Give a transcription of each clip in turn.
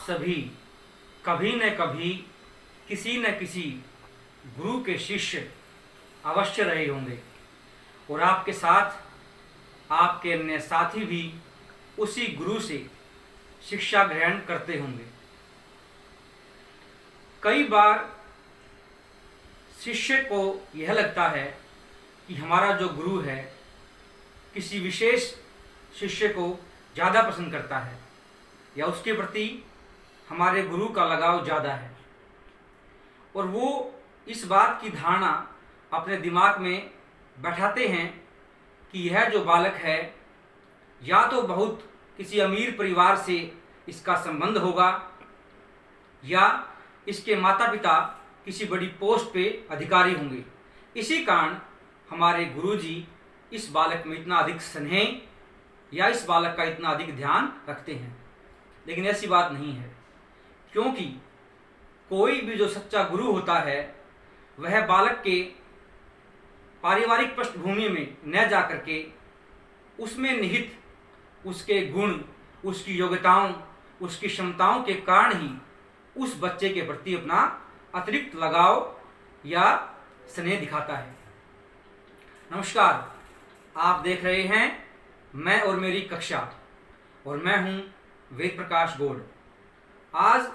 सभी कभी न कभी किसी न किसी गुरु के शिष्य अवश्य रहे होंगे और आपके साथ आपके अन्य साथी भी उसी गुरु से शिक्षा ग्रहण करते होंगे। कई बार शिष्य को यह लगता है कि हमारा जो गुरु है किसी विशेष शिष्य को ज़्यादा पसंद करता है या उसके प्रति हमारे गुरु का लगाव ज़्यादा है, और वो इस बात की धारणा अपने दिमाग में बैठाते हैं कि यह जो बालक है या तो बहुत किसी अमीर परिवार से इसका संबंध होगा या इसके माता पिता किसी बड़ी पोस्ट पे अधिकारी होंगे। इसी कारण हमारे गुरुजी इस बालक में इतना अधिक स्नेह या इस बालक का इतना अधिक ध्यान रखते हैं। लेकिन ऐसी बात नहीं है, क्योंकि कोई भी जो सच्चा गुरु होता है वह बालक के पारिवारिक पृष्ठभूमि में न जा करके उसमें निहित उसके गुण, उसकी योग्यताओं, उसकी क्षमताओं के कारण ही उस बच्चे के प्रति अपना अतिरिक्त लगाव या स्नेह दिखाता है। नमस्कार, आप देख रहे हैं मैं और मेरी कक्षा, और मैं हूं वेद प्रकाश गौड़। आज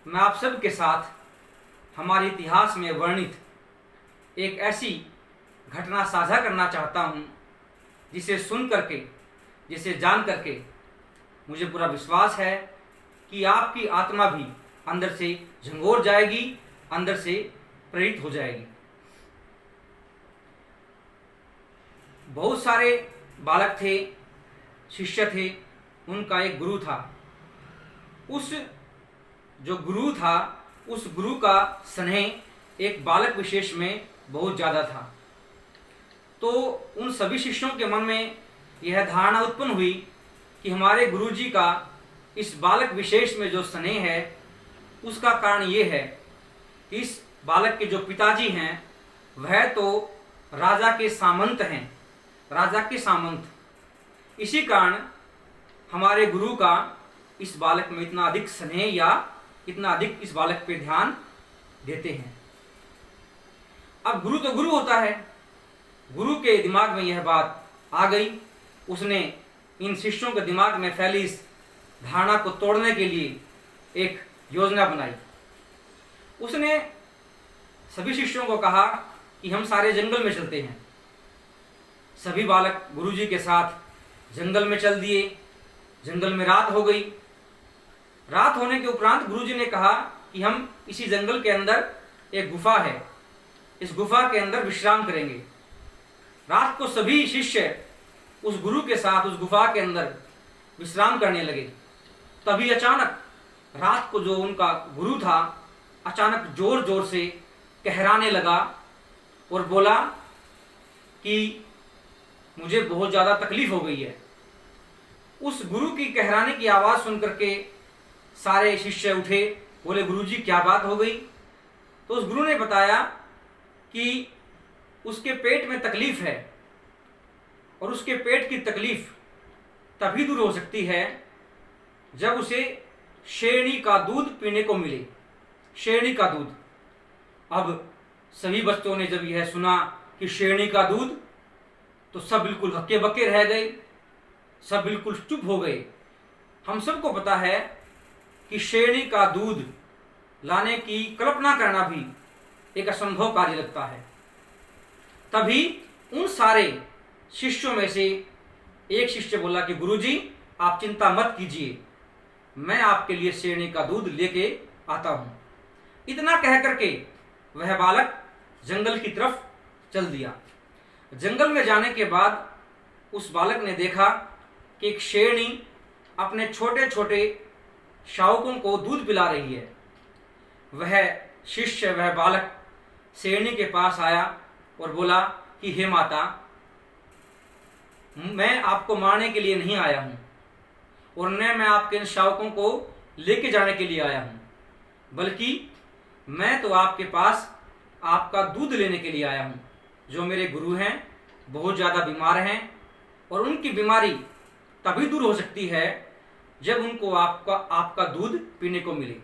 मैं आप सब के साथ हमारे इतिहास में वर्णित एक ऐसी घटना साझा करना चाहता हूं जिसे सुन करके, जिसे जान करके मुझे पूरा विश्वास है कि आपकी आत्मा भी अंदर से झंगोर जाएगी, अंदर से प्रेरित हो जाएगी। बहुत सारे बालक थे, शिष्य थे, उनका एक गुरु था। उस जो गुरु था, उस गुरु का स्नेह एक बालक विशेष में बहुत ज़्यादा था। तो उन सभी शिष्यों के मन में यह धारणा उत्पन्न हुई कि हमारे गुरुजी का इस बालक विशेष में जो स्नेह है उसका कारण ये है कि इस बालक के जो पिताजी हैं वह तो राजा के सामंत हैं, राजा के सामंत। इसी कारण हमारे गुरु का इस बालक में इतना अधिक स्नेह या इतना अधिक इस बालक पे ध्यान देते हैं। अब गुरु तो गुरु होता है, गुरु के दिमाग में यह बात आ गई। उसने इन शिष्यों के दिमाग में फैली इस धारणा को तोड़ने के लिए एक योजना बनाई। उसने सभी शिष्यों को कहा कि हम सारे जंगल में चलते हैं। सभी बालक गुरुजी के साथ जंगल में चल दिए। जंगल में रात हो गई। रात होने के उपरांत गुरुजी ने कहा कि हम इसी जंगल के अंदर एक गुफा है, इस गुफा के अंदर विश्राम करेंगे। रात को सभी शिष्य उस गुरु के साथ उस गुफा के अंदर विश्राम करने लगे। तभी अचानक रात को जो उनका गुरु था अचानक जोर जोर से कहराने लगा और बोला कि मुझे बहुत ज़्यादा तकलीफ हो गई है। उस गुरु की कहराने की आवाज़ सुनकर के सारे शिष्य उठे, बोले गुरुजी क्या बात हो गई। तो उस गुरु ने बताया कि उसके पेट में तकलीफ है और उसके पेट की तकलीफ तभी दूर हो सकती है जब उसे शेरनी का दूध पीने को मिले। शेरनी का दूध। अब सभी बच्चों ने जब यह सुना कि शेरनी का दूध, तो सब बिल्कुल हक्के बक्के रह गए, सब बिल्कुल चुप हो गए। हम सबको पता है कि शेरनी का दूध लाने की कल्पना करना भी एक असंभव कार्य लगता है। तभी उन सारे शिष्यों में से एक शिष्य बोला कि गुरुजी आप चिंता मत कीजिए, मैं आपके लिए शेरनी का दूध लेके आता हूँ। इतना कह करके वह बालक जंगल की तरफ चल दिया। जंगल में जाने के बाद उस बालक ने देखा कि एक शेरनी अपने छोटे छोटे शावकों को दूध पिला रही है। वह शिष्य, वह बालक शेरनी के पास आया और बोला कि हे माता, मैं आपको मारने के लिए नहीं आया हूँ और न मैं आपके इन शावकों को लेके जाने के लिए आया हूँ, बल्कि मैं तो आपके पास आपका दूध लेने के लिए आया हूँ। जो मेरे गुरु हैं बहुत ज़्यादा बीमार हैं और उनकी बीमारी तभी दूर हो सकती है जब उनको आपका दूध पीने को मिले।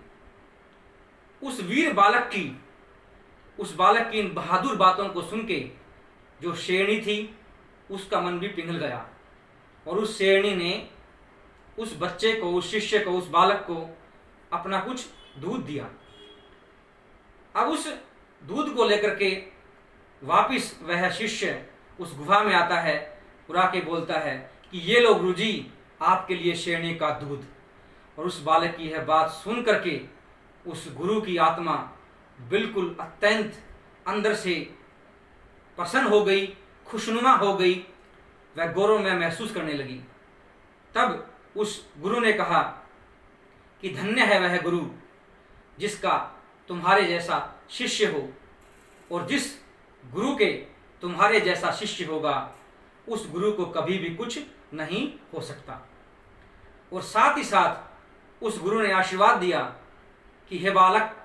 उस वीर बालक की इन बहादुर बातों को सुन के जो शेरनी थी उसका मन भी पिघल गया, और उस शेरनी ने उस बच्चे को, उस शिष्य को, उस बालक को अपना कुछ दूध दिया। अब उस दूध को लेकर के वापिस वह शिष्य उस गुफा में आता है और आके बोलता है कि ये लो गुरुजी, आपके लिए शेरनी का दूध। और उस बालक की यह बात सुन करके उस गुरु की आत्मा बिल्कुल अत्यंत अंदर से प्रसन्न हो गई, खुशनुमा हो गई, वह गौरव में महसूस करने लगी। तब उस गुरु ने कहा कि धन्य है वह गुरु जिसका तुम्हारे जैसा शिष्य हो, और जिस गुरु के तुम्हारे जैसा शिष्य होगा उस गुरु को कभी भी कुछ नहीं हो सकता। और साथ ही साथ उस गुरु ने आशीर्वाद दिया कि हे बालक,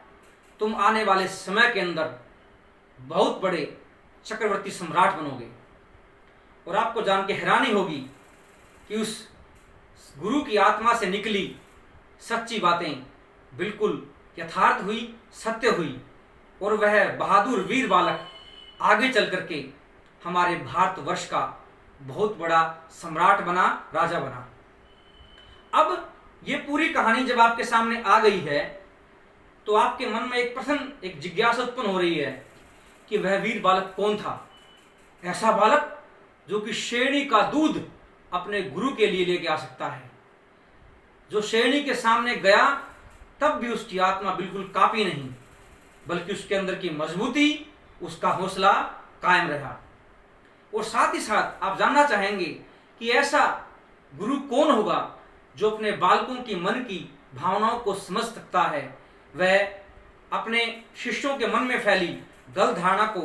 तुम आने वाले समय के अंदर बहुत बड़े चक्रवर्ती सम्राट बनोगे। और आपको जान के हैरानी होगी कि उस गुरु की आत्मा से निकली सच्ची बातें बिल्कुल यथार्थ हुई, सत्य हुई, और वह बहादुर वीर बालक आगे चल करके हमारे भारतवर्ष का बहुत बड़ा सम्राट बना, राजा बना। अब ये पूरी कहानी जब आपके सामने आ गई है तो आपके मन में एक प्रश्न, एक जिज्ञासा उत्पन्न हो रही है कि वह वीर बालक कौन था। ऐसा बालक जो कि शेरनी का दूध अपने गुरु के लिए लेके आ सकता है, जो शेरनी के सामने गया तब भी उसकी आत्मा बिल्कुल कांपी नहीं, बल्कि उसके अंदर की मजबूती, उसका हौसला कायम रहा। और साथ ही साथ आप जानना चाहेंगे कि ऐसा गुरु कौन होगा जो अपने बालकों की मन की भावनाओं को समझ सकता है, वह अपने शिष्यों के मन में फैली गलत धारणा को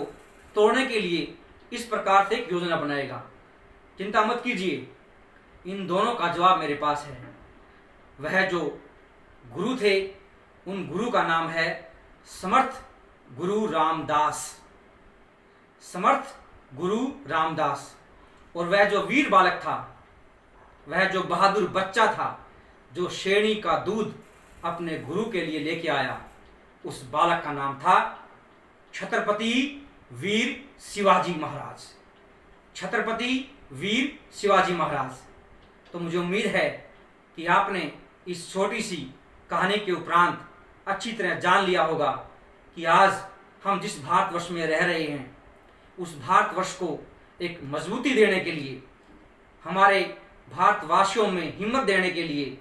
तोड़ने के लिए इस प्रकार से एक योजना बनाएगा। चिंता मत कीजिए, इन दोनों का जवाब मेरे पास है। वह जो गुरु थे उन गुरु का नाम है समर्थ गुरु रामदास। समर्थ गुरु रामदास। और वह जो वीर बालक था, वह जो बहादुर बच्चा था, जो शेरनी का दूध अपने गुरु के लिए लेके आया, उस बालक का नाम था छत्रपति वीर शिवाजी महाराज। छत्रपति वीर शिवाजी महाराज। तो मुझे उम्मीद है कि आपने इस छोटी सी कहानी के उपरांत अच्छी तरह जान लिया होगा कि आज हम जिस भारतवर्ष में रह रहे हैं उस भारतवर्ष को एक मजबूती देने के लिए, हमारे भारतवासियों में हिम्मत देने के लिए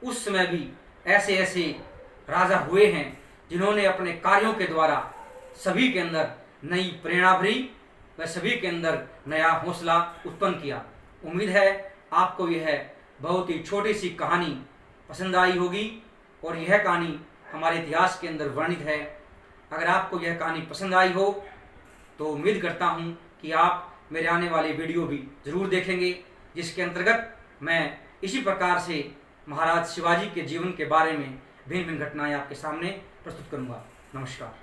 उस समय भी ऐसे ऐसे राजा हुए हैं जिन्होंने अपने कार्यों के द्वारा सभी के अंदर नई प्रेरणा भरी व सभी के अंदर नया हौसला उत्पन्न किया। उम्मीद है आपको यह बहुत ही छोटी सी कहानी पसंद आई होगी और यह कहानी हमारे इतिहास के अंदर वर्णित है। अगर आपको यह कहानी पसंद आई हो तो उम्मीद करता हूं कि आप मेरे आने वाले वीडियो भी जरूर देखेंगे, जिसके अंतर्गत मैं इसी प्रकार से महाराज शिवाजी के जीवन के बारे में भिन्न भिन्न घटनाएं आपके सामने प्रस्तुत करूंगा। नमस्कार।